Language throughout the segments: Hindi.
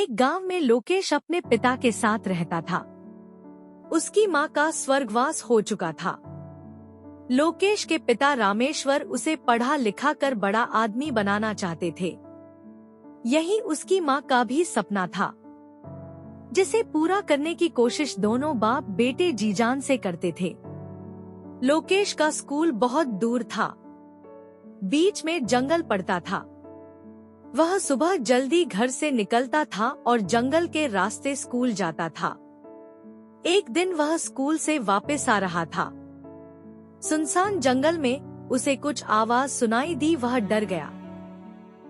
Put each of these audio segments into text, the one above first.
एक गांव में लोकेश अपने पिता के साथ रहता था। उसकी मां का स्वर्गवास हो चुका था। लोकेश के पिता रामेश्वर उसे पढ़ा लिखा कर बड़ा आदमी बनाना चाहते थे। यही उसकी मां का भी सपना था, जिसे पूरा करने की कोशिश दोनों बाप बेटे जी जान से करते थे। लोकेश का स्कूल बहुत दूर था, बीच में जंगल पड़ता था। वह सुबह जल्दी घर से निकलता था और जंगल के रास्ते स्कूल जाता था। एक दिन वह स्कूल से वापस आ रहा था। सुनसान जंगल में उसे कुछ आवाज सुनाई दी। वह डर गया,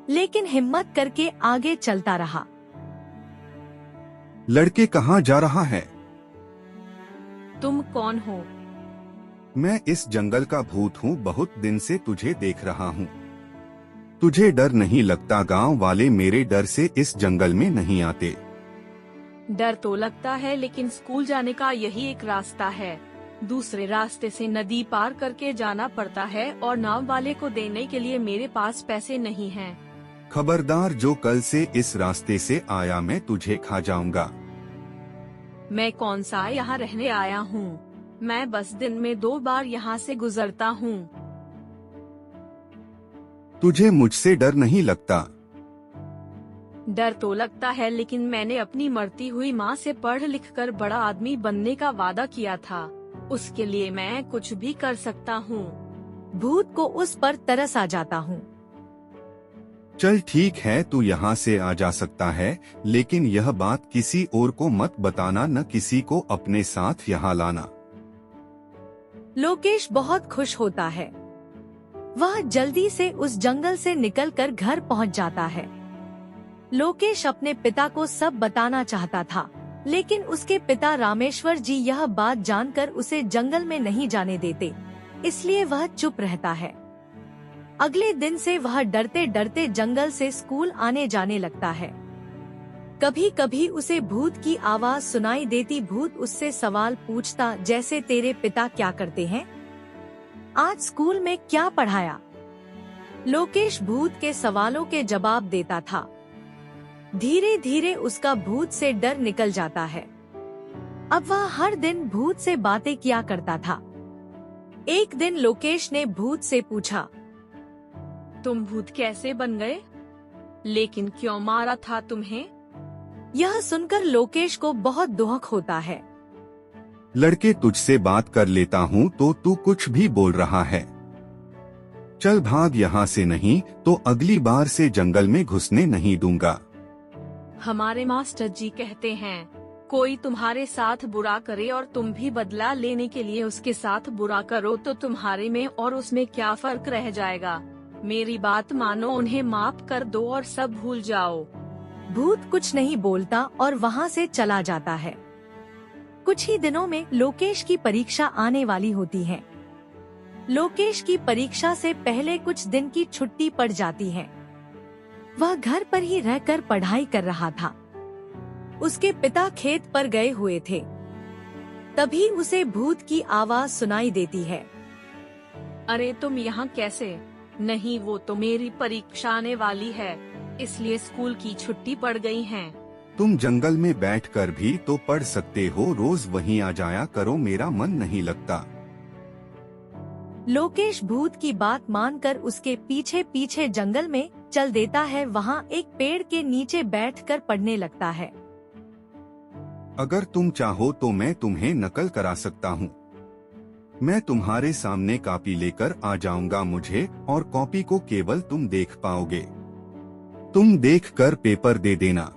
लेकिन हिम्मत करके आगे चलता रहा। लड़के कहाँ जा रहा है? तुम कौन हो? मैं इस जंगल का भूत हूँ। बहुत दिन से तुझे देख रहा हूँ। तुझे डर नहीं लगता? गांव वाले मेरे डर से इस जंगल में नहीं आते। डर तो लगता है, लेकिन स्कूल जाने का यही एक रास्ता है। दूसरे रास्ते से नदी पार करके जाना पड़ता है और नाव वाले को देने के लिए मेरे पास पैसे नहीं हैं। खबरदार, जो कल से इस रास्ते से आया मैं तुझे खा जाऊंगा। मैं कौन सा यहाँ रहने आया हूँ? मैं बस दिन में 2 बार यहाँ से गुजरता हूँ। तुझे मुझसे डर नहीं लगता? डर तो लगता है, लेकिन मैंने अपनी मरती हुई माँ से पढ़ लिख कर बड़ा आदमी बनने का वादा किया था। उसके लिए मैं कुछ भी कर सकता हूँ। भूत को उस पर तरस आ जाता हूँ। चल ठीक है, तू यहाँ से आ जा सकता है, लेकिन यह बात किसी और को मत बताना, न किसी को अपने साथ यहाँ लाना। लोकेश बहुत खुश होता है। वह जल्दी से उस जंगल से निकलकर घर पहुँच जाता है। लोकेश अपने पिता को सब बताना चाहता था, लेकिन उसके पिता रामेश्वर जी यह बात जानकर उसे जंगल में नहीं जाने देते, इसलिए वह चुप रहता है। अगले दिन से वह डरते डरते जंगल से स्कूल आने जाने लगता है। कभी कभी उसे भूत की आवाज सुनाई देती। भूत उससे सवाल पूछता, जैसे तेरे पिता क्या करते हैं? आज स्कूल में क्या पढ़ाया? लोकेश भूत के सवालों के जवाब देता था। धीरे धीरे उसका भूत से डर निकल जाता है। अब वह हर दिन भूत से बातें किया करता था। एक दिन लोकेश ने भूत से पूछा, तुम भूत कैसे बन गए? लेकिन क्यों मारा था तुम्हें? यह सुनकर लोकेश को बहुत दुख होता है। लड़के, तुझसे बात कर लेता हूँ तो तू कुछ भी बोल रहा है। चल भाग यहाँ से, नहीं तो अगली बार से जंगल में घुसने नहीं दूंगा। हमारे मास्टर जी कहते हैं, कोई तुम्हारे साथ बुरा करे और तुम भी बदला लेने के लिए उसके साथ बुरा करो तो तुम्हारे में और उसमें क्या फर्क रह जाएगा? मेरी बात मानो, उन्हें माफ कर दो और सब भूल जाओ। भूत कुछ नहीं बोलता और वहाँ से चला जाता है। कुछ ही दिनों में लोकेश की परीक्षा आने वाली होती है। लोकेश की परीक्षा से पहले कुछ दिन की छुट्टी पड़ जाती है। वह घर पर ही रहकर पढ़ाई कर रहा था। उसके पिता खेत पर गए हुए थे। तभी उसे भूत की आवाज सुनाई देती है। अरे तुम यहाँ कैसे? नहीं, वो तो मेरी परीक्षा आने वाली है, इसलिए स्कूल की छुट्टी पड़ गई है। तुम जंगल में बैठकर भी तो पढ़ सकते हो, रोज वहीं आ जाया करो, मेरा मन नहीं लगता। लोकेश भूत की बात मानकर उसके पीछे पीछे जंगल में चल देता है। वहाँ एक पेड़ के नीचे बैठकर पढ़ने लगता है। अगर तुम चाहो तो मैं तुम्हें नकल करा सकता हूँ। मैं तुम्हारे सामने कॉपी लेकर आ जाऊंगा, मुझे और कॉपी को केवल तुम देख पाओगे। तुम देखकर पेपर दे देना।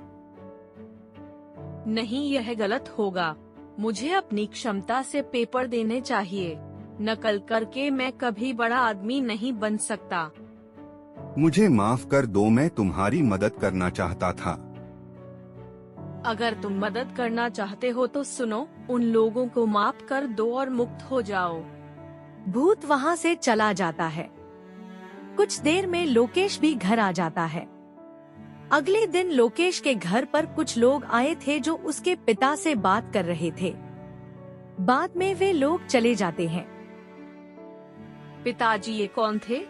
नहीं, यह गलत होगा। मुझे अपनी क्षमता से पेपर देने चाहिए। नकल करके मैं कभी बड़ा आदमी नहीं बन सकता। मुझे माफ कर दो, मैं तुम्हारी मदद करना चाहता था। अगर तुम मदद करना चाहते हो तो सुनो, उन लोगों को माफ कर दो और मुक्त हो जाओ। भूत वहाँ से चला जाता है। कुछ देर में लोकेश भी घर आ जाता है। अगले दिन लोकेश के घर पर कुछ लोग आए थे जो उसके पिता से बात कर रहे थे। बाद में वे लोग चले जाते हैं। पिताजी, ये कौन थे?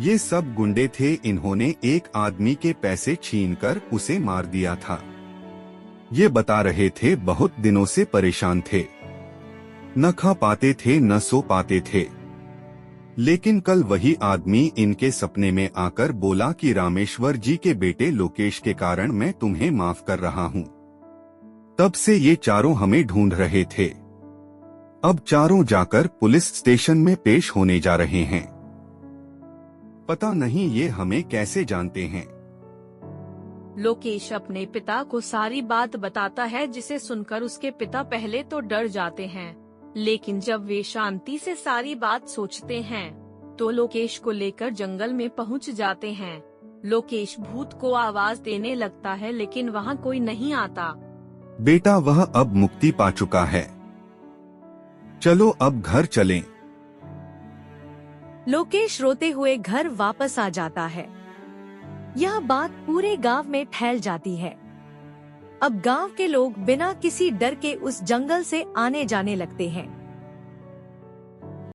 ये सब गुंडे थे। इन्होंने एक आदमी के पैसे छीनकर उसे मार दिया था। ये बता रहे थे बहुत दिनों से परेशान थे, न खा पाते थे न सो पाते थे। लेकिन कल वही आदमी इनके सपने में आकर बोला कि रामेश्वर जी के बेटे लोकेश के कारण मैं तुम्हें माफ कर रहा हूँ। तब से ये चारों हमें ढूंढ रहे थे। अब चारों जाकर पुलिस स्टेशन में पेश होने जा रहे हैं। पता नहीं ये हमें कैसे जानते हैं। लोकेश अपने पिता को सारी बात बताता है, जिसे सुनकर उसके पिता पहले तो डर जाते हैं, लेकिन जब वे शांति से सारी बात सोचते हैं तो लोकेश को लेकर जंगल में पहुंच जाते हैं। लोकेश भूत को आवाज देने लगता है, लेकिन वहां कोई नहीं आता। बेटा वह अब मुक्ति पा चुका है, चलो अब घर चलें। लोकेश रोते हुए घर वापस आ जाता है। यह बात पूरे गांव में फैल जाती है। अब गांव के लोग बिना किसी डर के उस जंगल से आने जाने लगते हैं।